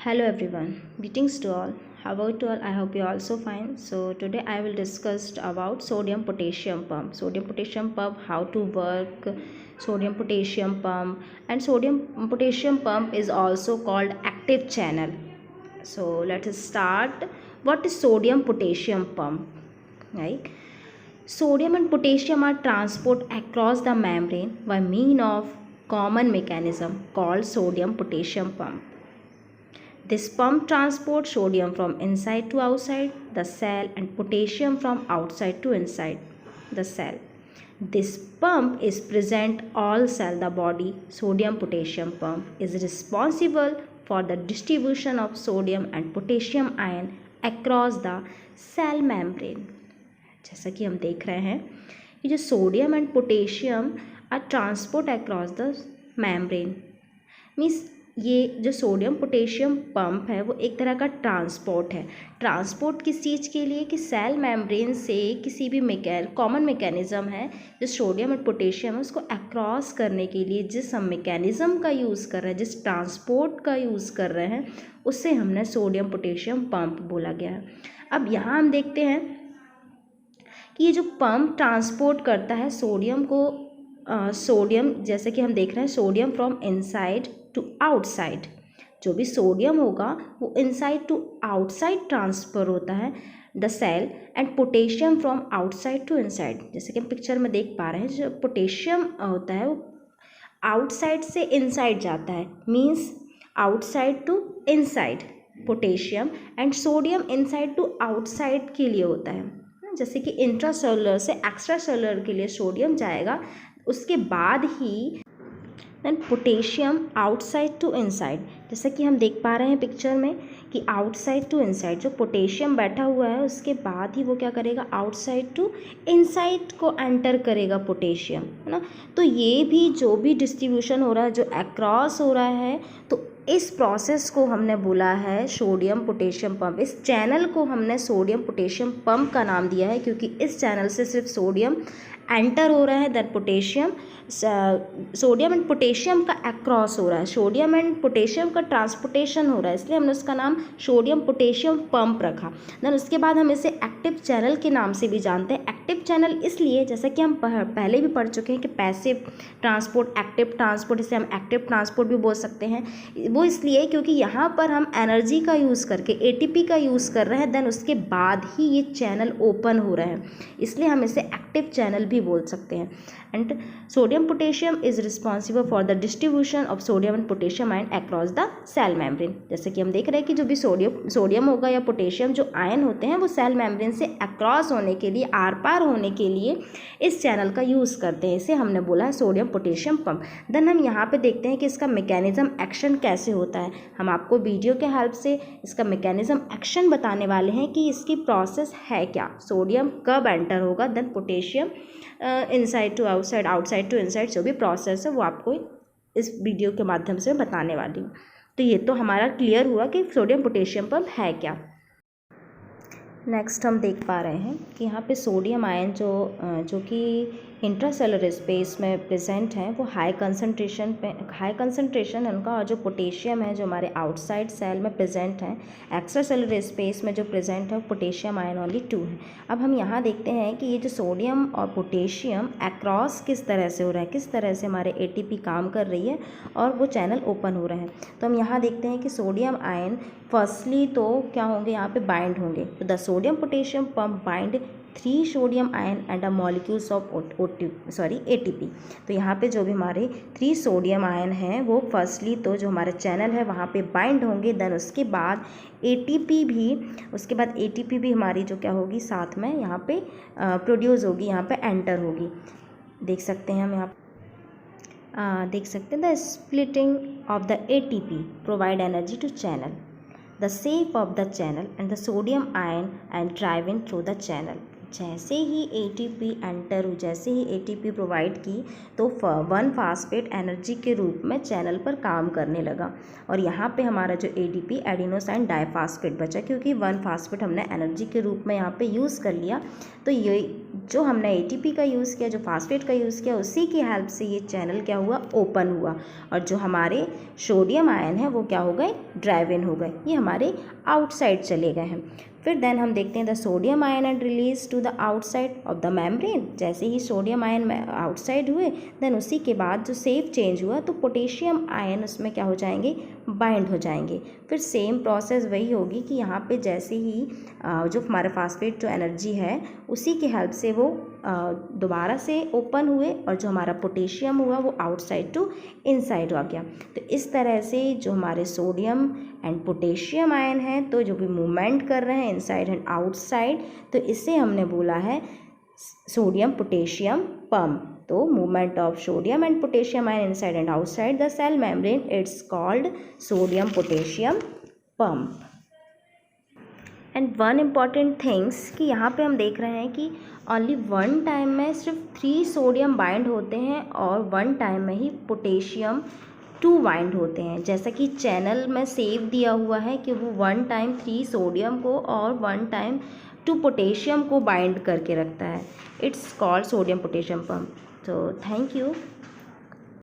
Hello everyone, greetings to all. How about you all? I hope you are also fine. So today I will discuss about sodium potassium pump. Sodium potassium pump, how to work sodium potassium pump, and sodium potassium pump is also called active channel. So let us start. What is sodium potassium pump? Right? Sodium and potassium are transported across the membrane by means of common mechanism called sodium potassium pump. This pump transports sodium from inside to outside the cell and potassium from outside to inside the cell. This pump is present all cell the body. Sodium potassium pump is responsible for the distribution of sodium and potassium ion across the cell membrane. जैसा कि हम देख रहे हैं कि जो sodium and potassium are transport across the membrane means ये जो सोडियम पोटेशियम पंप है वो एक तरह का ट्रांसपोर्ट है। ट्रांसपोर्ट किस चीज़ के लिए कि सेल मेम्ब्रेन से किसी भी कॉमन मैकेनिज़्म है जो सोडियम और पोटेशियम है उसको अक्रॉस करने के लिए जिस हम मैकेनिज़्म का यूज़ कर रहे हैं, जिस ट्रांसपोर्ट का यूज़ कर रहे हैं, उससे हमने सोडियम पोटेशियम पंप बोला गया है। अब यहाँ हम देखते हैं कि ये जो पंप ट्रांसपोर्ट करता है सोडियम को सोडियम जैसे कि हम देख रहे हैं sodium from inside to outside. जो भी सोडियम होगा वो इनसाइड टू आउटसाइड ट्रांसफ़र होता है the cell and potassium from outside to inside. जैसे कि हम पिक्चर में देख पा रहे हैं जो पोटेशियम होता है वो आउटसाइड से इनसाइड जाता है, means outside to inside potassium, and sodium inside to outside के लिए होता है। जैसे कि इंट्रासेलुलर से एक्स्ट्रा सेलुलर के लिए सोडियम जाएगा, उसके बाद ही then potassium outside to inside. जैसे कि हम देख पा रहे हैं पिक्चर में कि आउटसाइड टू इनसाइड जो पोटेशियम बैठा हुआ है उसके बाद ही वो क्या करेगा, आउटसाइड टू इनसाइड को एंटर करेगा पोटेशियम, है ना। तो ये भी जो भी डिस्ट्रीब्यूशन हो रहा है जो अक्रॉस हो रहा है, तो इस प्रोसेस को हमने बोला है सोडियम पोटेशियम पंप। इस चैनल को हमने सोडियम पोटेशियम पंप का नाम दिया है क्योंकि इस चैनल से सिर्फ सोडियम एंटर हो रहा है, then potassium sodium and potassium का अक्रॉस हो रहा है, सोडियम एंड पोटेशियम का ट्रांसपोर्टेशन हो रहा है, इसलिए हमने उसका नाम सोडियम पोटेशियम पंप रखा। देन उसके बाद हम इसे एक्टिव चैनल के नाम से भी जानते हैं। एक्टिव चैनल इसलिए जैसा कि हम पहले भी पढ़ चुके हैं कि पैसिव ट्रांसपोर्ट, एक्टिव ट्रांसपोर्ट, इसे हम एक्टिव ट्रांसपोर्ट भी बोल सकते हैं। वो इसलिए क्योंकि यहाँ पर हम एनर्जी का यूज़ करके एटीपी का यूज़ कर रहे हैं, देन उसके बाद ही ये चैनल ओपन हो रहा है, इसलिए हम इसे एक्टिव चैनल भी बोल सकते हैं। And sodium potassium is responsible for the distribution of sodium and potassium ion across the cell membrane. जैसे कि हम देख रहे हैं कि जो भी सोडियम होगा या पोटेशियम जो आयन होते हैं वो सेल मेम्ब्रेन से अक्रॉस होने के लिए, आर पार होने के लिए इस चैनल का यूज़ करते हैं। इसे हमने बोला है सोडियम पोटेशियम पंप। देन हम यहाँ पे देखते हैं कि इसका मैकेनिज्म एक्शन कैसे होता है। हम आपको वीडियो के हेल्प से इसका मैकेनिज्म एक्शन बताने वाले हैं कि इसकी प्रोसेस है क्या, सोडियम कब एंटर होगा, then potassium inside to outside, outside to inside, जो भी प्रोसेस है वो आपको इस वीडियो के माध्यम से बताने वाली हूँ। तो ये तो हमारा क्लियर हुआ कि सोडियम पोटेशियम पंप है क्या। नेक्स्ट हम देख पा रहे हैं कि यहाँ पे सोडियम आयन जो कि इंट्रासेलुलर स्पेस में प्रेजेंट हैं वो हाई कंसंट्रेशन है उनका, और जो पोटेशियम है जो हमारे आउटसाइड सेल में प्रेजेंट हैं एक्स्ट्रा सेलुलर स्पेस में जो प्रेजेंट है पोटेशियम आयन ओनली 2 है। अब हम यहाँ देखते हैं कि ये जो सोडियम और पोटेशियम अक्रॉस किस तरह से हो रहा है, किस तरह से हमारे एटीपी काम कर रही है और वो चैनल ओपन हो रहा है। तो हम यहाँ देखते हैं कि सोडियम आयन फर्स्टली तो क्या होंगे, यहाँ पे बाइंड होंगे। तो the sodium potassium pump bind 3 sodium ion and a molecules of ATP. तो यहाँ पे जो भी हमारे 3 सोडियम आयन हैं वो फर्स्टली तो जो हमारे चैनल है वहाँ पे बाइंड होंगे, देन उसके बाद एटीपी भी हमारी जो क्या होगी साथ में यहाँ पे प्रोड्यूस होगी, यहाँ पे एंटर होगी। देख सकते हैं हम यहाँ देख सकते हैं the splitting of the ATP provide energy to channel, the shape of the channel and the sodium ion and driven through the channel. जैसे ही ATP एंटर हुई, जैसे ही ATP प्रोवाइड की तो 1 फास्फेट एनर्जी के रूप में चैनल पर काम करने लगा और यहाँ पे हमारा जो ADP एडिनोसाइन डाइफास्फेट बचा, क्योंकि 1 फास्फेट हमने एनर्जी के रूप में यहाँ पे यूज़ कर लिया। तो ये जो हमने ATP का यूज़ किया, जो फास्फेट का यूज़ किया, उसी की हेल्प से ये चैनल क्या हुआ, ओपन हुआ और जो हमारे सोडियम आयन है वो क्या हो गए, ड्राइव इन हो गए, ये हमारे आउटसाइड चले गए हैं। फिर देन हम देखते हैं the sodium ion and release to the outside of the membrane. जैसे ही सोडियम आयन आउटसाइड हुए देन उसी के बाद जो सेफ चेंज हुआ तो पोटेशियम आयन उसमें क्या हो जाएंगे, बाइंड हो जाएंगे। फिर सेम प्रोसेस वही होगी कि यहाँ पे जैसे ही जो हमारे फास्फेट जो एनर्जी है उसी की हेल्प से वो दोबारा से ओपन हुए और जो हमारा पोटेशियम हुआ वो आउटसाइड टू इनसाइड आ गया। तो इस तरह से जो हमारे सोडियम एंड पोटेशियम आयन है तो जो भी मूवमेंट कर रहे हैं इनसाइड एंड आउटसाइड, तो इसे हमने बोला है सोडियम पोटेशियम पंप। तो movement of sodium and potassium ion inside and outside the cell membrane, it's called sodium potassium pump. And one important things कि यहाँ पे हम देख रहे हैं कि ओनली 1 टाइम में सिर्फ 3 सोडियम बाइंड होते हैं और 1 टाइम में ही पोटेशियम 2 बाइंड होते हैं। जैसा कि चैनल में सेव दिया हुआ है कि वो 1 टाइम 3 सोडियम को और 1 टाइम 2 पोटेशियम को बाइंड करके रखता है। It's called sodium potassium pump. तो थैंक यू।